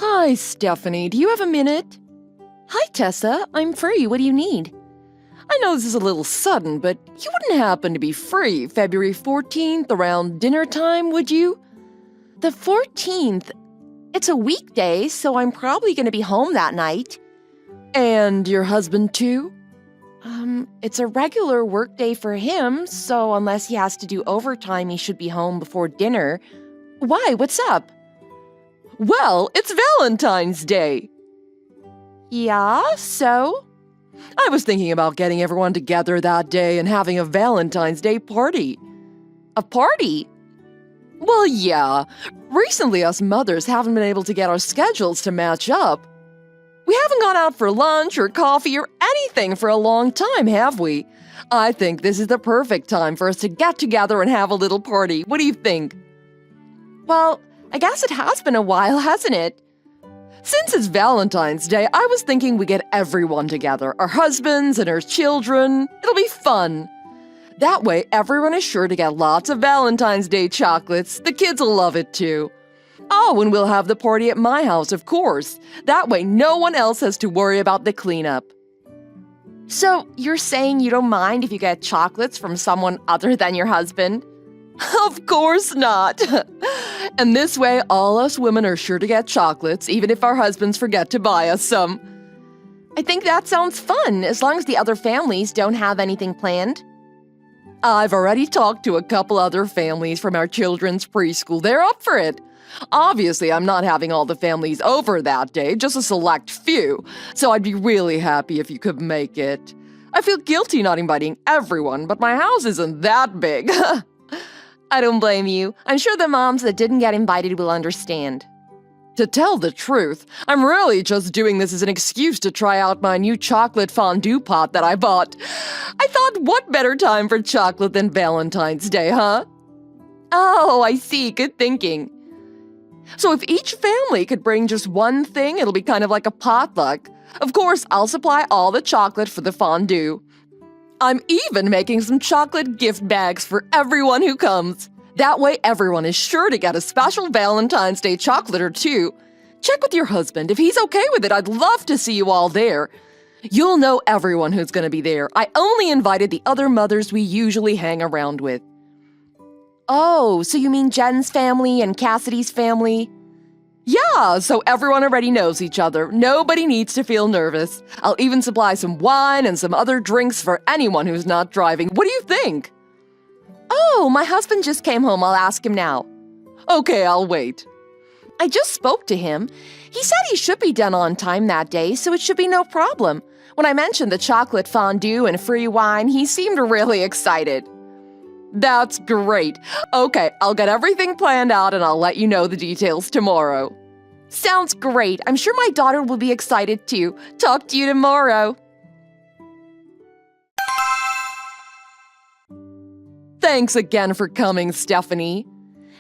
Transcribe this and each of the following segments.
Hi, Stephanie. Do you have a minute? Hi, Tessa. I'm free. What do you need? I know this is a little sudden, but you wouldn't happen to be free February 14th around dinner time, would you? The 14th? It's a weekday, so I'm probably going to be home that night. And your husband, too? It's a regular workday for him, so unless he has to do overtime, he should be home before dinner. Why? What's up? Well, it's Valentine's Day. Yeah, so? I was thinking about getting everyone together that day and having a Valentine's Day party. A party? Well, yeah. Recently, us mothers haven't been able to get our schedules to match up. We haven't gone out for lunch or coffee or anything for a long time, have we? I think this is the perfect time for us to get together and have a little party. What do you think? Well, I guess it has been a while, hasn't it? Since it's Valentine's Day, I was thinking we get everyone together, our husbands and our children. It'll be fun. That way, everyone is sure to get lots of Valentine's Day chocolates. The kids will love it too. Oh, and we'll have the party at my house, of course. That way, no one else has to worry about the cleanup. So, you're saying you don't mind if you get chocolates from someone other than your husband? Of course not. And this way, all us women are sure to get chocolates, even if our husbands forget to buy us some. I think that sounds fun, as long as the other families don't have anything planned. I've already talked to a couple other families from our children's preschool. They're up for it. Obviously, I'm not having all the families over that day, just a select few, so I'd be really happy if you could make it. I feel guilty not inviting everyone, but my house isn't that big. I don't blame you. I'm sure the moms that didn't get invited will understand. To tell the truth, I'm really just doing this as an excuse to try out my new chocolate fondue pot that I bought. I thought, what better time for chocolate than Valentine's Day, huh? Oh, I see. Good thinking. So if each family could bring just one thing, it'll be kind of like a potluck. Of course, I'll supply all the chocolate for the fondue. I'm even making some chocolate gift bags for everyone who comes. That way, everyone is sure to get a special Valentine's Day chocolate or two. Check with your husband. If he's okay with it, I'd love to see you all there. You'll know everyone who's going to be there. I only invited the other mothers we usually hang around with. Oh, so you mean Jen's family and Cassidy's family? Yeah, so everyone already knows each other. Nobody needs to feel nervous. I'll even supply some wine and some other drinks for anyone who's not driving. What do you think? Oh, my husband just came home. I'll ask him now. Okay, I'll wait. I just spoke to him. He said he should be done on time that day, so it should be no problem. When I mentioned the chocolate fondue and free wine, he seemed really excited. That's great. Okay, I'll get everything planned out and I'll let you know the details tomorrow. Sounds great. I'm sure my daughter will be excited too. Talk to you tomorrow. Thanks again for coming, Stephanie.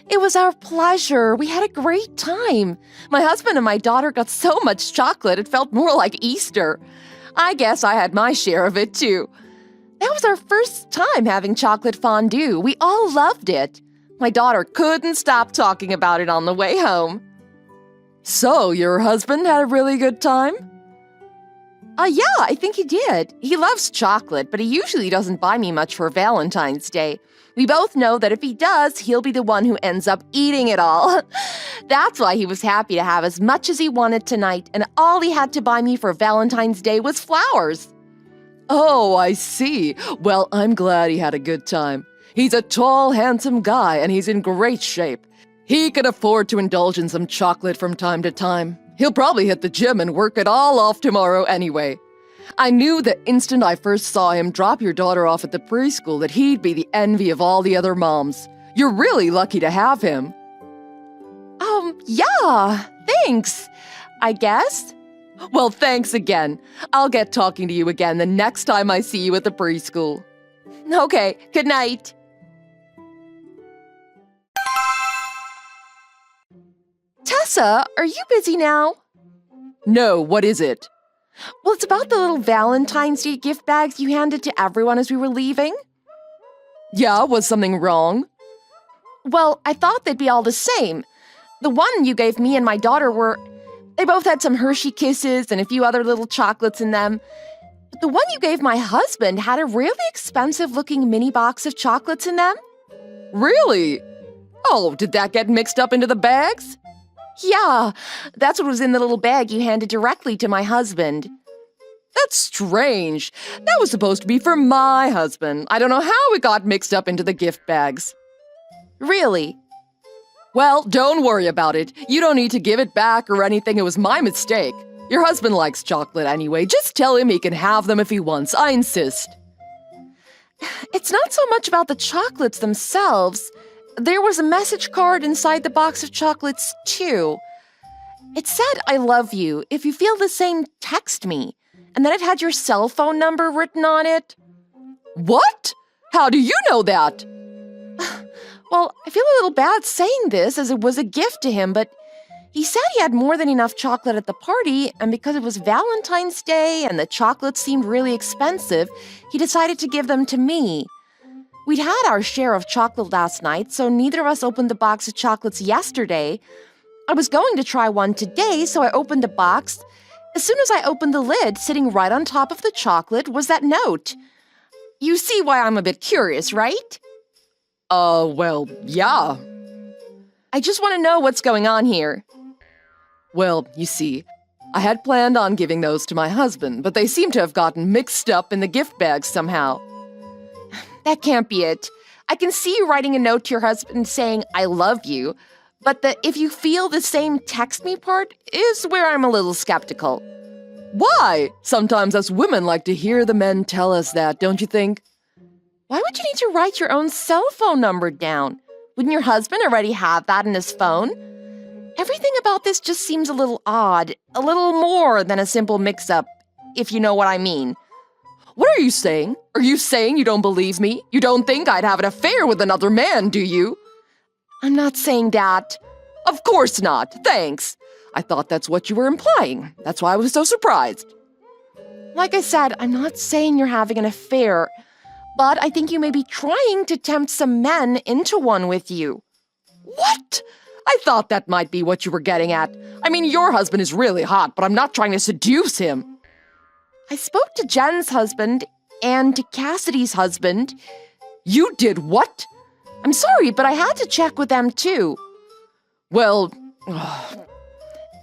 It was our pleasure. We had a great time. My husband and my daughter got so much chocolate it felt more like Easter. I guess I had my share of it too. That was our first time having chocolate fondue. We all loved it. My daughter couldn't stop talking about it on the way home. So, your husband had a really good time? Yeah, I think he did. He loves chocolate, but he usually doesn't buy me much for Valentine's Day. We both know that if he does, he'll be the one who ends up eating it all. That's why he was happy to have as much as he wanted tonight, and all he had to buy me for Valentine's Day was flowers. Oh, I see. Well, I'm glad he had a good time. He's a tall, handsome guy, and he's in great shape. He can afford to indulge in some chocolate from time to time. He'll probably hit the gym and work it all off tomorrow anyway. I knew the instant I first saw him drop your daughter off at the preschool that he'd be the envy of all the other moms. You're really lucky to have him. Yeah, thanks, I guess. Well, thanks again. I'll get talking to you again the next time I see you at the preschool. Okay, good night. Tessa, are you busy now? No, what is it? Well, it's about the little Valentine's Day gift bags you handed to everyone as we were leaving. Yeah, was something wrong? Well, I thought they'd be all the same. The one you gave me and my daughter They both had some Hershey Kisses and a few other little chocolates in them. But the one you gave my husband had a really expensive-looking mini box of chocolates in them. Really? Oh, did that get mixed up into the bags? Yeah, that's what was in the little bag you handed directly to my husband. That's strange. That was supposed to be for my husband. I don't know how it got mixed up into the gift bags. Really? Well, don't worry about it. You don't need to give it back or anything. It was my mistake. Your husband likes chocolate anyway. Just tell him he can have them if he wants. I insist. It's not so much about the chocolates themselves. There was a message card inside the box of chocolates, too. It said, "I love you. If you feel the same, text me." And then it had your cell phone number written on it. What? How do you know that? Well, I feel a little bad saying this as it was a gift to him, but he said he had more than enough chocolate at the party, and because it was Valentine's Day and the chocolates seemed really expensive, he decided to give them to me. We'd had our share of chocolate last night, so neither of us opened the box of chocolates yesterday. I was going to try one today, so I opened the box. As soon as I opened the lid, sitting right on top of the chocolate was that note. You see why I'm a bit curious, right? Well, yeah. I just want to know what's going on here. Well, you see, I had planned on giving those to my husband, but they seem to have gotten mixed up in the gift bags somehow. That can't be it. I can see you writing a note to your husband saying, "I love you," but the "if you feel the same, text me" part is where I'm a little skeptical. Why? Sometimes us women like to hear the men tell us that, don't you think? Why would you need to write your own cell phone number down? Wouldn't your husband already have that in his phone? Everything about this just seems a little odd, a little more than a simple mix-up, if you know what I mean. What are you saying? Are you saying you don't believe me? You don't think I'd have an affair with another man, do you? I'm not saying that. Of course not. Thanks. I thought that's what you were implying. That's why I was so surprised. Like I said, I'm not saying you're having an affair, but I think you may be trying to tempt some men into one with you. What? I thought that might be what you were getting at. I mean, your husband is really hot, but I'm not trying to seduce him. I spoke to Jen's husband and to Cassidy's husband. You did what? I'm sorry, but I had to check with them too. Well,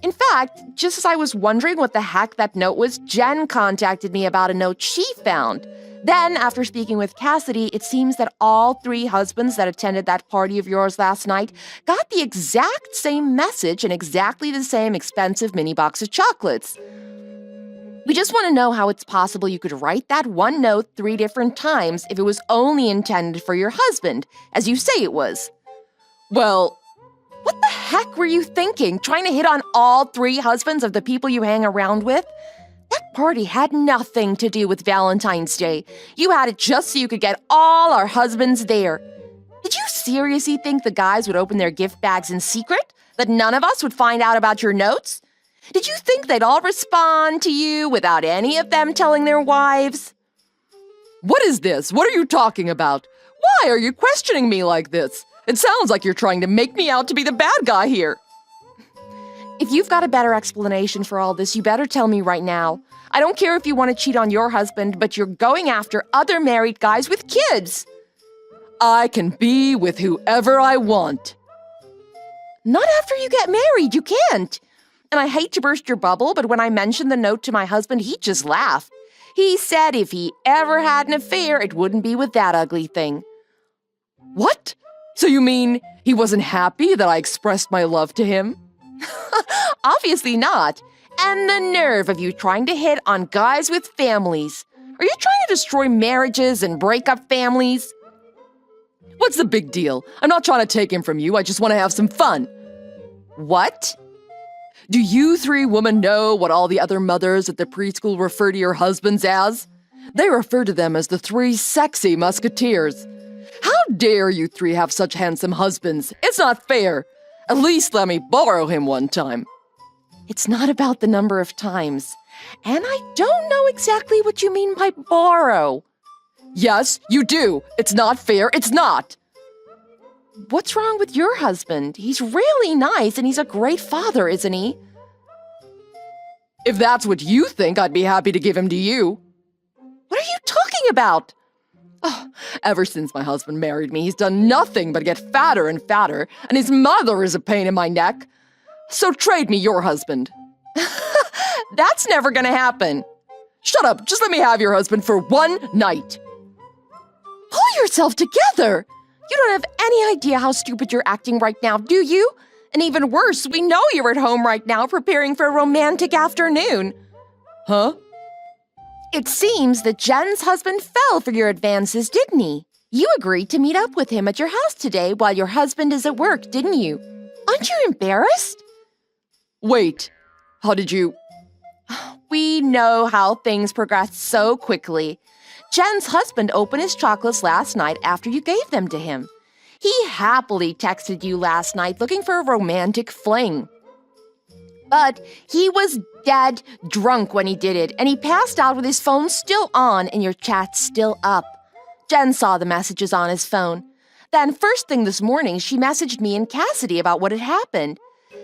in fact, just as I was wondering what the heck that note was, Jen contacted me about a note she found. Then, after speaking with Cassidy, it seems that all 3 husbands that attended that party of yours last night got the exact same message and exactly the same expensive mini box of chocolates. We just want to know how it's possible you could write that one note 3 different times if it was only intended for your husband, as you say it was. well, What the heck were you thinking, trying to hit on all 3 husbands of the people you hang around with? That party had nothing to do with Valentine's Day. You had it just so you could get all our husbands there. Did you seriously think the guys would open their gift bags in secret? That none of us would find out about your notes? Did you think they'd all respond to you without any of them telling their wives? what is this? What are you talking about? Why are you questioning me like this? It sounds like you're trying to make me out to be the bad guy here. If you've got a better explanation for all this, you better tell me right now. I don't care if you want to cheat on your husband, but you're going after other married guys with kids. I can be with whoever I want. Not after you get married, you can't. And I hate to burst your bubble, but when I mentioned the note to my husband, he just laughed. He said if he ever had an affair, it wouldn't be with that ugly thing. What? So you mean he wasn't happy that I expressed my love to him? Obviously not. And the nerve of you trying to hit on guys with families. Are you trying to destroy marriages and break up families? What's the big deal? I'm not trying to take him from you. I just want to have some fun. What? Do you 3 women know what all the other mothers at the preschool refer to your husbands as? They refer to them as the 3 sexy musketeers. How dare you 3 have such handsome husbands? It's not fair. At least let me borrow him one time. It's not about the number of times. And I don't know exactly what you mean by borrow. Yes, you do. It's not fair. It's not. What's wrong with your husband? He's really nice and he's a great father, isn't he? If that's what you think, I'd be happy to give him to you. What are you talking about? Oh, ever since my husband married me, he's done nothing but get fatter and fatter, and his mother is a pain in my neck. So trade me your husband. That's never gonna happen. Shut up, just let me have your husband for one night. Pull yourself together. You don't have any idea how stupid you're acting right now, do you? And even worse, we know you're at home right now preparing for a romantic afternoon. Huh? It seems that Jen's husband fell for your advances, didn't he? You agreed to meet up with him at your house today while your husband is at work, didn't you? Aren't you embarrassed? Wait, how did you… We know how things progress so quickly. Jen's husband opened his chocolates last night after you gave them to him. He happily texted you last night looking for a romantic fling. But he was dead drunk when he did it, and he passed out with his phone still on and your chat still up. Jen saw the messages on his phone. Then first thing this morning, she messaged me and Cassidy about what had happened.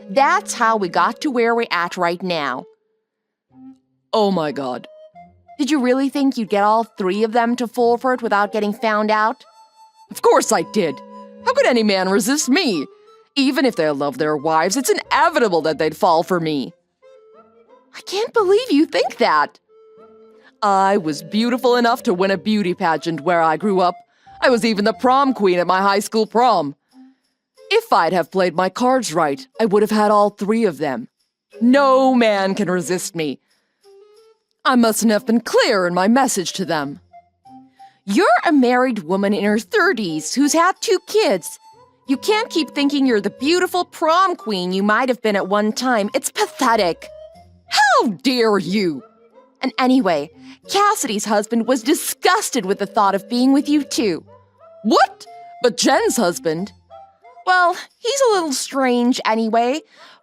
That's how we got to where we're at right now. Oh my God. Did you really think you'd get all three of them to fall for it without getting found out? Of course I did. How could any man resist me? Even if they love their wives, it's inevitable that they'd fall for me. I can't believe you think that. I was beautiful enough to win a beauty pageant where I grew up. I was even the prom queen at my high school prom. If I'd have played my cards right, I would have had all three of them. No man can resist me. I mustn't have been clear in my message to them. You're a married woman in her 30s who's had 2 kids. You can't keep thinking you're the beautiful prom queen you might have been at one time. It's pathetic. How dare you? And anyway, Cassidy's husband was disgusted with the thought of being with you too. What? But Jen's husband? Well, he's a little strange anyway.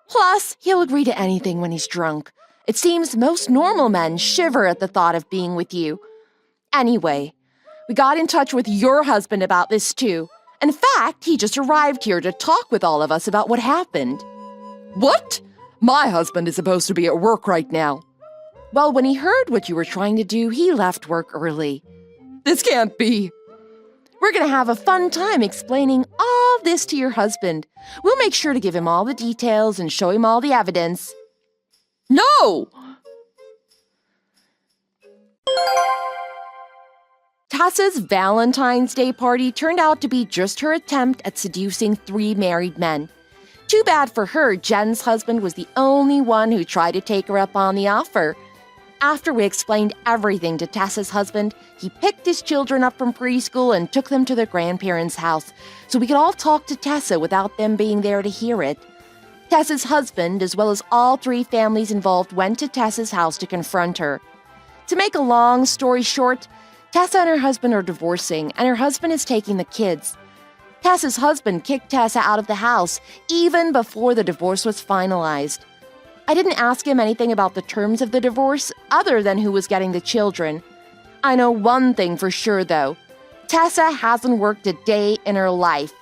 Plus, he'll agree to anything when he's drunk. It seems most normal men shiver at the thought of being with you. Anyway, we got in touch with your husband about this too. In fact, he just arrived here to talk with all of us about what happened. What? My husband is supposed to be at work right now. Well, when he heard what you were trying to do, he left work early. This can't be. We're going to have a fun time explaining all this to your husband. We'll make sure to give him all the details and show him all the evidence. No! Tessa's Valentine's Day party turned out to be just her attempt at seducing 3 married men. Too bad for her, Jen's husband was the only one who tried to take her up on the offer. After we explained everything to Tessa's husband, he picked his children up from preschool and took them to their grandparents' house so we could all talk to Tessa without them being there to hear it. Tessa's husband, as well as all 3 families involved, went to Tessa's house to confront her. To make a long story short, Tessa and her husband are divorcing, and her husband is taking the kids. Tessa's husband kicked Tessa out of the house even before the divorce was finalized. I didn't ask him anything about the terms of the divorce other than who was getting the children. I know one thing for sure, though. Tessa hasn't worked a day in her life.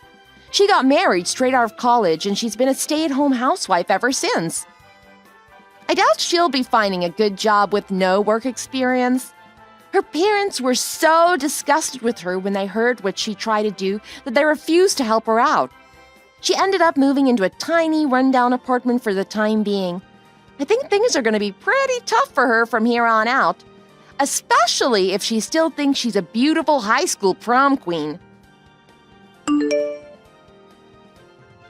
She got married straight out of college, and she's been a stay-at-home housewife ever since. I doubt she'll be finding a good job with no work experience. Her parents were so disgusted with her when they heard what she tried to do that they refused to help her out. She ended up moving into a tiny, rundown apartment for the time being. I think things are going to be pretty tough for her from here on out, especially if she still thinks she's a beautiful high school prom queen.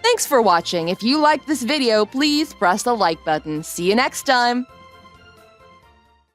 Thanks for watching. If you liked this video, please press the like button. See you next time.